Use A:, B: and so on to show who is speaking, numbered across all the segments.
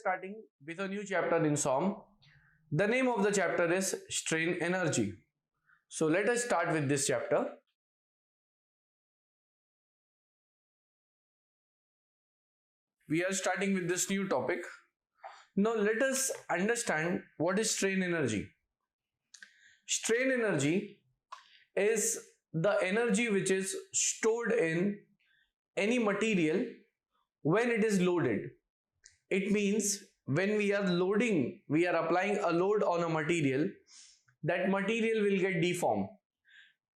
A: starting with a new chapter in SOM. The name of the chapter is Strain Energy. So let us start with this chapter. We are starting with this new topic. Now let us understand what is strain energy. Strain energy is the energy which is stored in any material when it is loaded. It means when we are loading, we are applying a load on a material, that material will get deformed.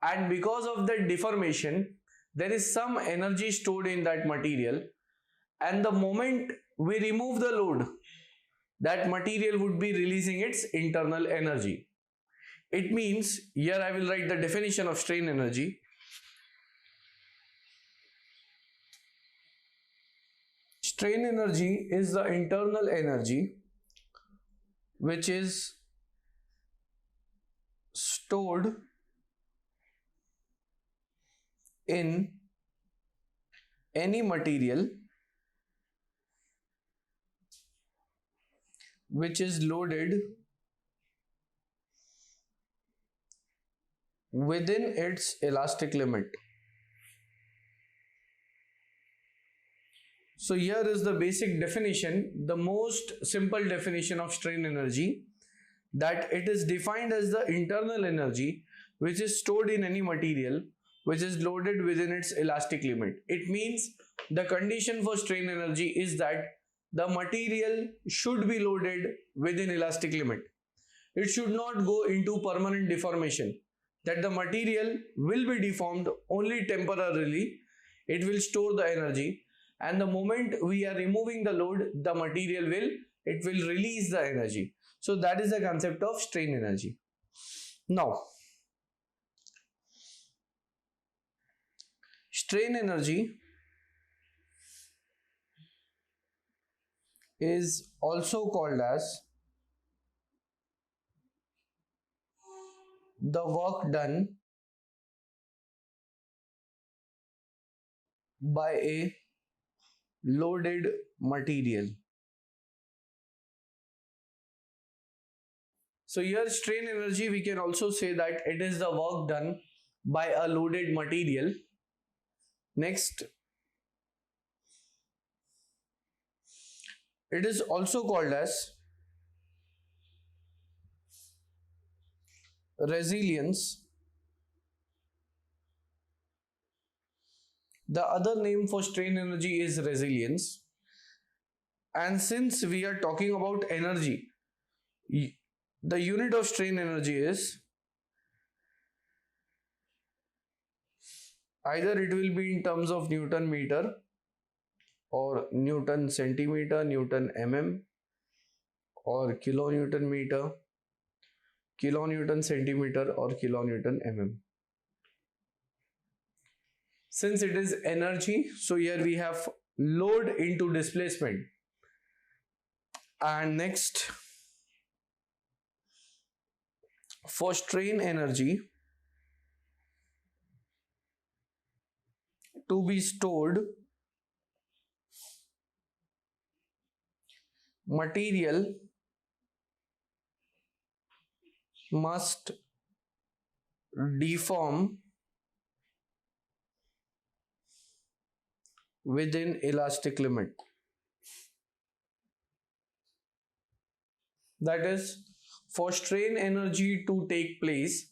A: And because of that deformation, there is some energy stored in that material. And the moment we remove the load, that material would be releasing its internal energy. It means, here I will write the definition of strain energy. Strain energy is the internal energy which is stored in any material which is loaded within its elastic limit. So here is the basic definition, the most simple definition of strain energy, that it is defined as the internal energy which is stored in any material which is loaded within its elastic limit. It means the condition for strain energy is that the material should be loaded within elastic limit. It should not go into permanent deformation, that the material will be deformed only temporarily. It will store the energy, and the moment we are removing the load, the material will release the energy. So that is the concept of strain energy. Now, strain energy is also called as the work done by a loaded material. So here strain energy, we can also say that it is the work done by a loaded material. Next, it is also called as resilience. The other name for strain energy is resilience. And since we are talking about energy, the unit of strain energy is either it will be in terms of Newton meter or Newton centimeter, Newton mm, or kilonewton meter, kilonewton centimeter, or kilonewton mm. Since it is energy, so here we have load into displacement. And next, for strain energy to be stored, material must deform within elastic limit. That is, for strain energy to take place,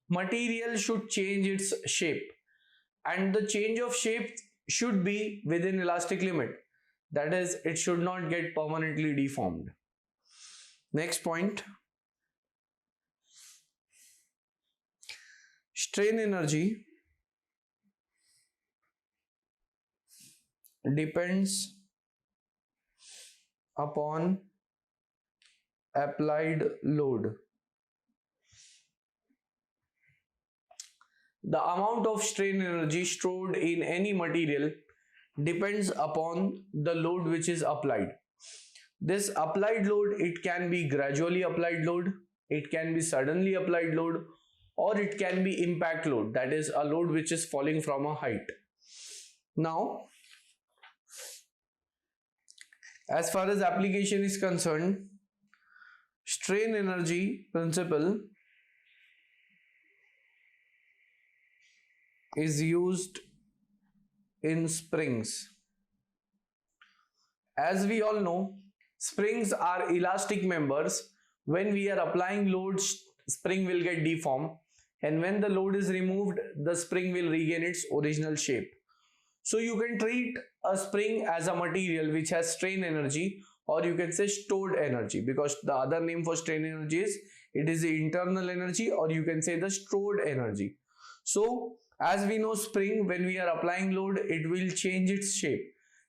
A: material should change its shape, and the change of shape should be within elastic limit. That is, it should not get permanently deformed. Next point, strain energy depends upon applied load. The amount of strain energy stored in any material depends upon the load which is applied. This applied load, it can be gradually applied load, it can be suddenly applied load, or it can be impact load, that is a load which is falling from a height. Now, As far as application is concerned, strain energy principle is used in springs. As we all know, springs are elastic members. When we are applying loads, spring will get deformed, and when the load is removed, the spring will regain its original shape. So you can treat a spring as a material which has strain energy, or you can say stored energy, because the other name for strain energy is it is the internal energy, or you can say the stored energy. So as we know, spring, when we are applying load, it will change its shape.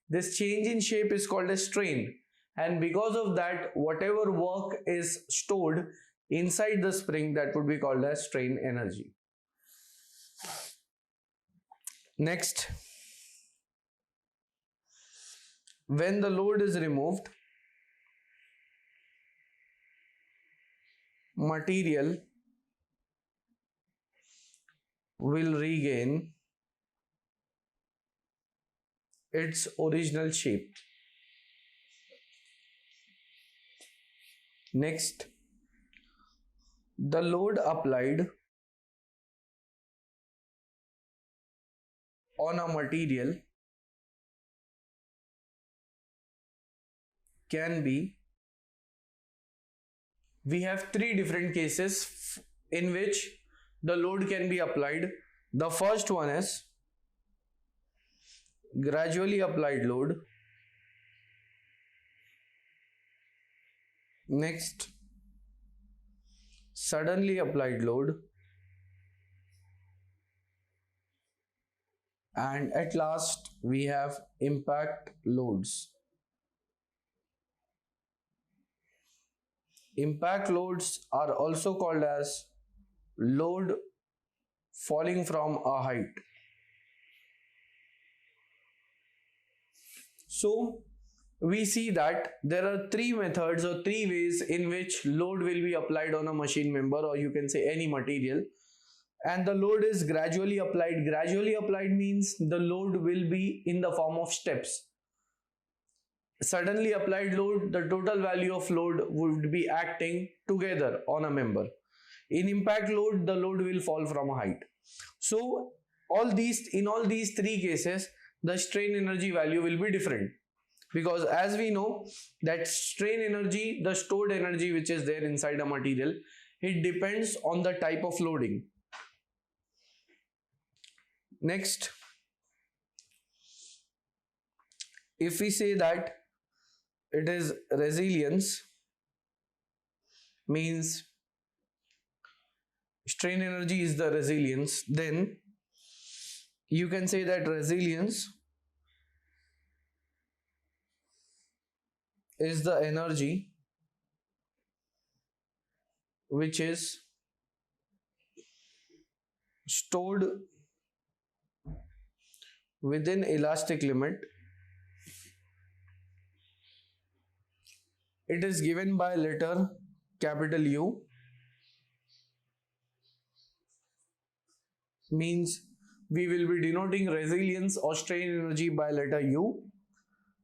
A: This change in shape is called a strain, and because of that, whatever work is stored inside the spring, that would be called as strain energy. Next, when the load is removed, material will regain its original shape. Next, the load applied on a material can be, we have three different cases in which the load can be applied. The first one is gradually applied load. Next, suddenly applied load. And at last, we have impact loads. Impact loads are also called as load falling from a height. So we see that there are three methods or three ways in which load will be applied on a machine member, or you can say any material, and the load is gradually applied. Gradually applied means the load will be in the form of steps. Suddenly applied load, the total value of load would be acting together on a member. In impact load, the load will fall from a height. So in all these three cases, the strain energy value will be different, because as we know that strain energy, the stored energy which is there inside a material, it depends on the type of loading. Next, if we say that it is resilience, means strain energy is the resilience, then you can say that resilience is the energy which is stored within elastic limit. It is given by letter capital U, means we will be denoting resilience or strain energy by letter U.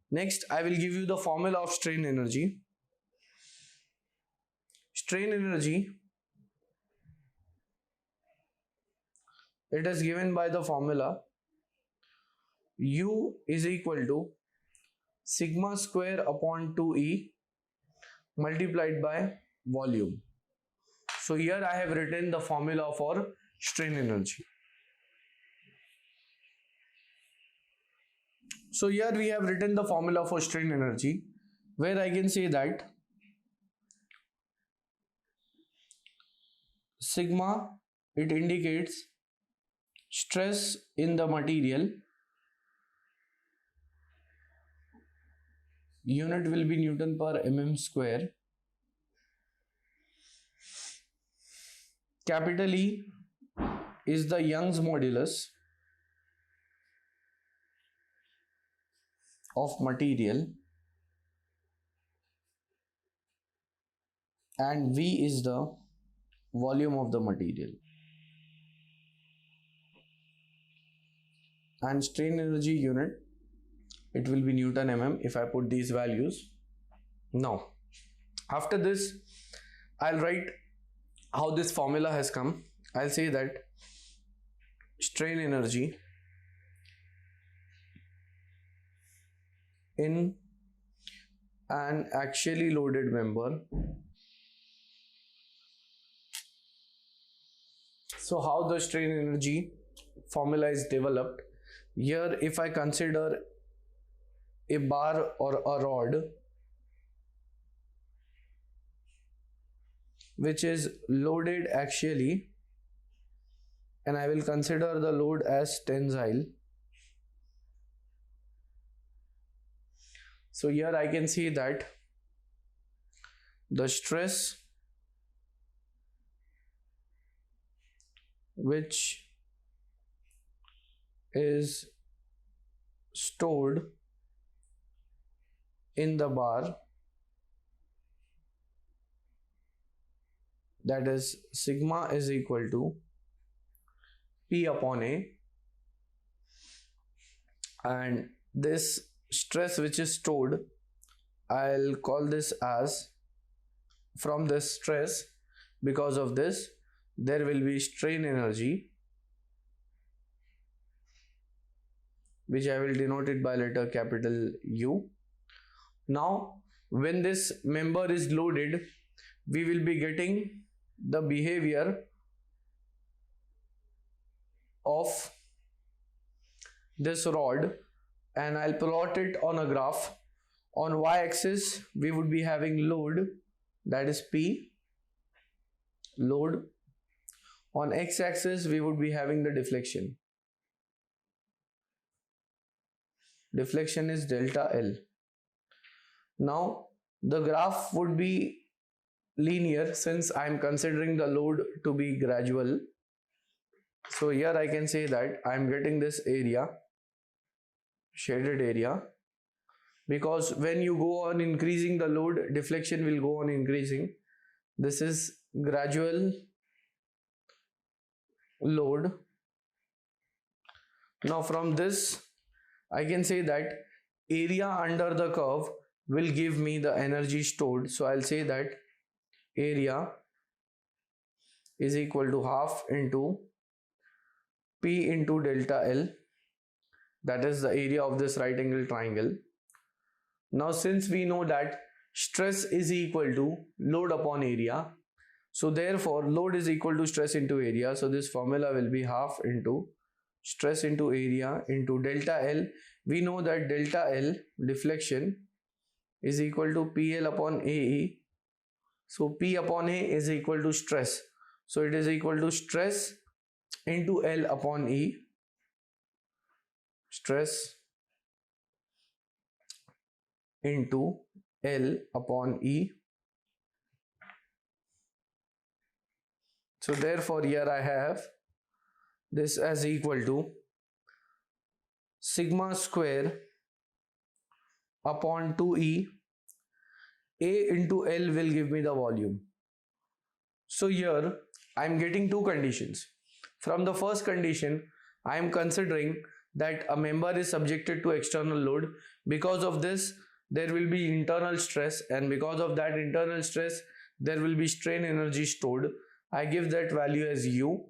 A: Next, I will give you the formula of strain energy. Strain energy, it is given by the formula U is equal to sigma square upon 2E multiplied by volume. So here I have written the formula for strain energy. So here we have written the formula for strain energy, where I can say that sigma, it indicates stress in the material, unit will be Newton per mm square. Capital E is the Young's modulus of material, and V is the volume of the material. And strain energy unit, it will be Newton mm if I put these values. Now after this, I'll write how this formula has come. I'll say that strain energy in an actually loaded member. So how the strain energy formula is developed? Here if I consider a bar or a rod which is loaded axially, and I will consider the load as tensile. So here I can see that the stress which is stored in the bar, that is sigma is equal to P upon A, and this stress which is stored, I'll call this as, from this stress, because of this there will be strain energy, which I will denote it by letter capital U. Now when this member is loaded, we will be getting the behavior of this rod, and I'll plot it on a graph. On y-axis we would be having load, that is P, load. On x-axis we would be having the deflection. Deflection is delta L. Now the graph would be linear since I am considering the load to be gradual. So here I can say that I am getting this area, shaded area, because when you go on increasing the load, deflection will go on increasing. This is gradual load. Now from this I can say that area under the curve will give me the energy stored. So I'll say that area is equal to half into P into delta L, that is the area of this right angle triangle. Now since we know that stress is equal to load upon area, so therefore load is equal to stress into area, so this formula will be half into stress into area into delta L. We know that delta L, deflection, is equal to PL upon AE. So P upon A is equal to stress, so it is equal to stress into L upon E, stress into L upon E. So therefore here I have this as equal to sigma square upon 2E. A into L will give me the volume. So here I am getting two conditions. From the first condition, I am considering that a member is subjected to external load. Because of this there will be internal stress, and because of that internal stress there will be strain energy stored. I give that value as U.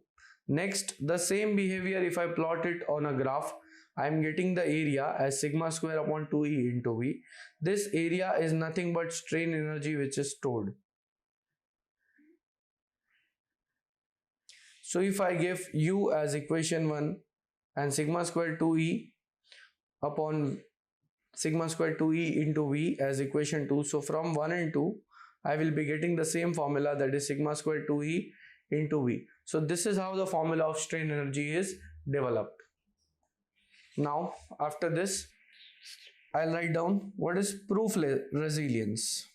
A: Next, the same behavior if I plot it on a graph, I am getting the area as sigma square upon 2E into V. This area is nothing but strain energy which is stored. So if I give U as equation 1 and sigma square 2E upon sigma square 2E into V as equation 2, so from 1 and 2 I will be getting the same formula, that is sigma square 2E into V. So this is how the formula of strain energy is developed. Now after this I'll write down what is proof resilience.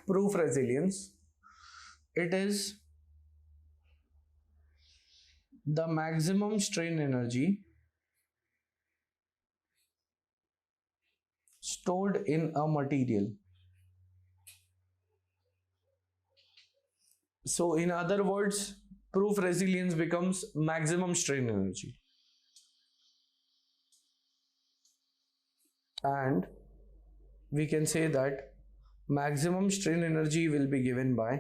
A: Proof resilience, it is the maximum strain energy stored in a material. So in other words, proof resilience becomes maximum strain energy. and we can say that maximum strain energy will be given by,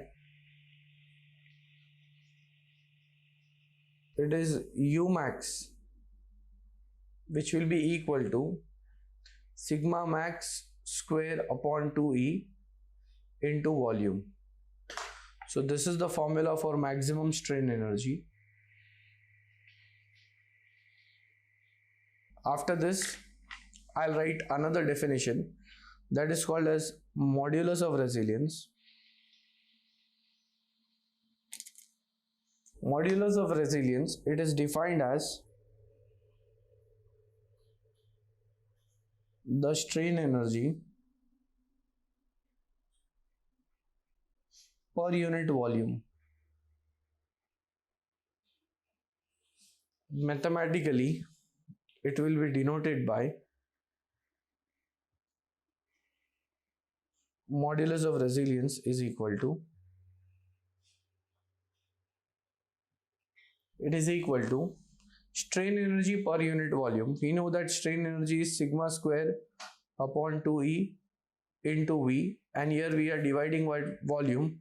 A: it is U max, which will be equal to sigma max square upon 2E into volume. So this is the formula for maximum strain energy. After this, I'll write another definition that is called as modulus of resilience. Modulus of resilience, it is defined as the strain energy per unit volume. Mathematically, it will be denoted by modulus of resilience is equal to, it is equal to strain energy per unit volume. We know that strain energy is sigma square upon 2E into V, and here we are dividing by volume.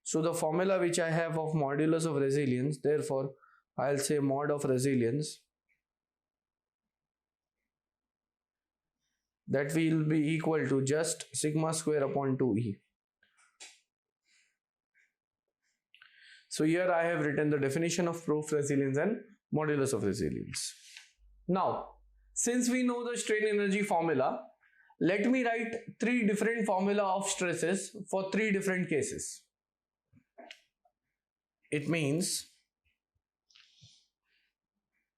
A: So the formula which I have of modulus of resilience, therefore I'll say mod of resilience, that will be equal to just sigma square upon 2E. So here I have written the definition of proof resilience and modulus of resilience. Now, since we know the strain energy formula, let me write three different formula of stresses for three different cases. It means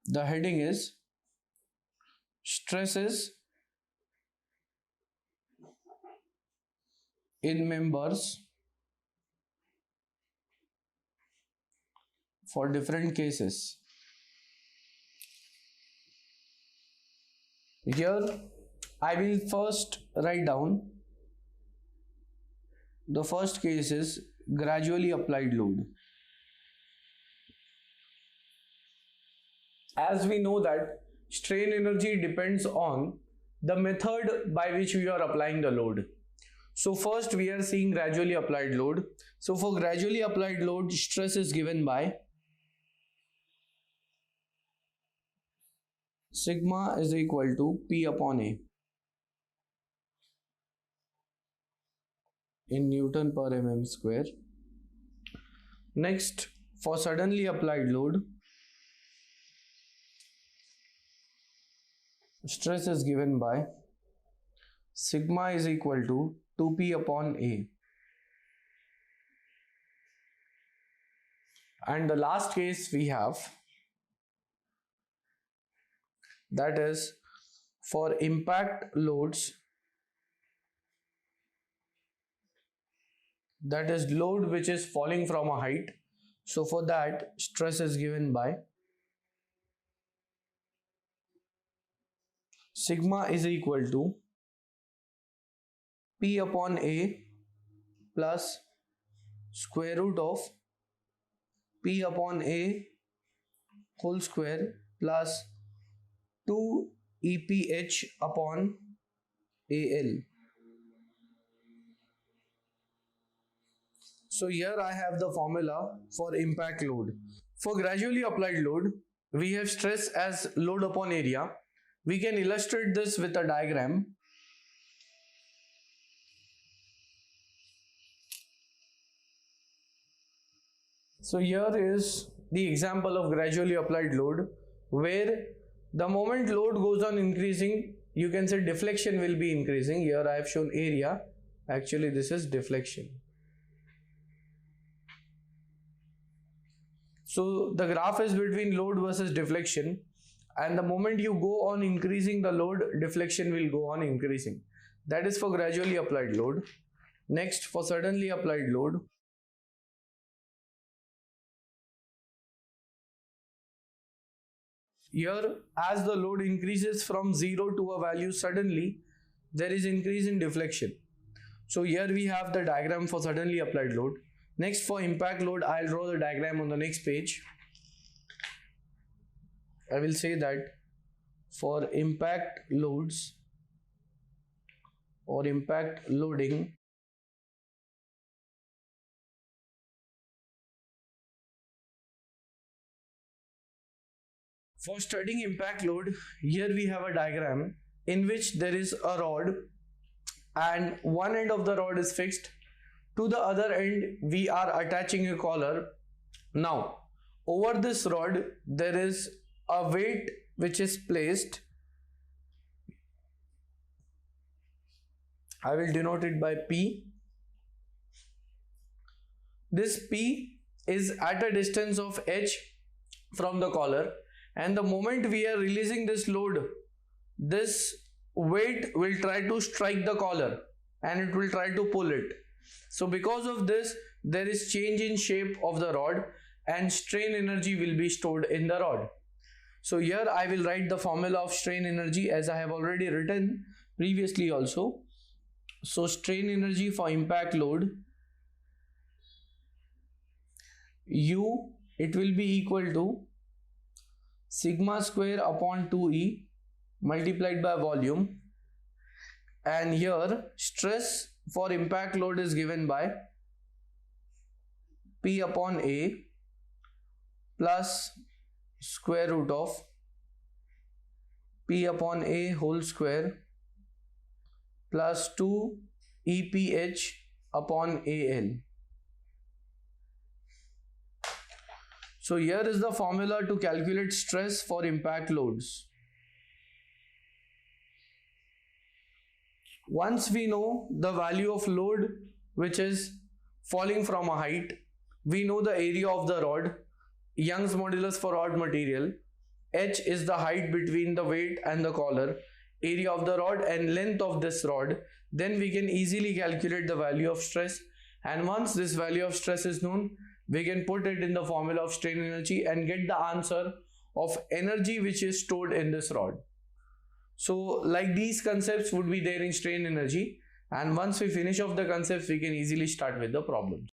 A: the heading is stresses in members for different cases. Here I will first write down the first case is gradually applied load. As we know that strain energy depends on the method by which we are applying the load. So first we are seeing gradually applied load. So for gradually applied load, stress is given by sigma is equal to P upon A in Newton per mm square. Next, for suddenly applied load, stress is given by sigma is equal to 2P upon A. And the last case we have, that is for impact loads, that is load which is falling from a height. So for that, stress is given by sigma is equal to P upon A plus square root of P upon A whole square plus 2 EPH upon AL. So here I have the formula for impact load. For gradually applied load, we have stress as load upon area. We can illustrate this with a diagram. So here is the example of gradually applied load, where the moment load goes on increasing, you can say deflection will be increasing. Here I have shown area, actually this is deflection. So the graph is between load versus deflection, and the moment you go on increasing the load, deflection will go on increasing. That is for gradually applied load. Next, for suddenly applied load, here as the load increases from 0 to a value suddenly, there is increase in deflection. So here we have the diagram for suddenly applied load. Next, for impact load, I'll draw the diagram on the next page. I will say that for impact loads, or impact loading for studying impact load. Here we have a diagram in which there is a rod and one end of the rod is fixed. To the other end we are attaching a collar. Now over this rod there is a weight which is placed. I will denote it by P. This P is at a distance of h from the collar, and the moment we are releasing this load, this weight will try to strike the collar and it will try to pull it. So because of this there is change in shape of the rod and strain energy will be stored in the rod. So here I will write the formula of strain energy as I have already written previously also. So strain energy for impact load, U, it will be equal to sigma square upon 2E multiplied by volume, and here stress for impact load is given by P upon A plus square root of P upon A whole square plus 2 EPH upon AL. So here is the formula to calculate stress for impact loads. Once we know the value of load which is falling from a height, we know the area of the rod, Young's modulus for rod material. H is the height between the weight and the collar, area of the rod and length of this rod. Then we can easily calculate the value of stress, and once this value of stress is known, we can put it in the formula of strain energy and get the answer of energy which is stored in this rod. So like these concepts would be there in strain energy, and once we finish off the concepts we can easily start with the problems.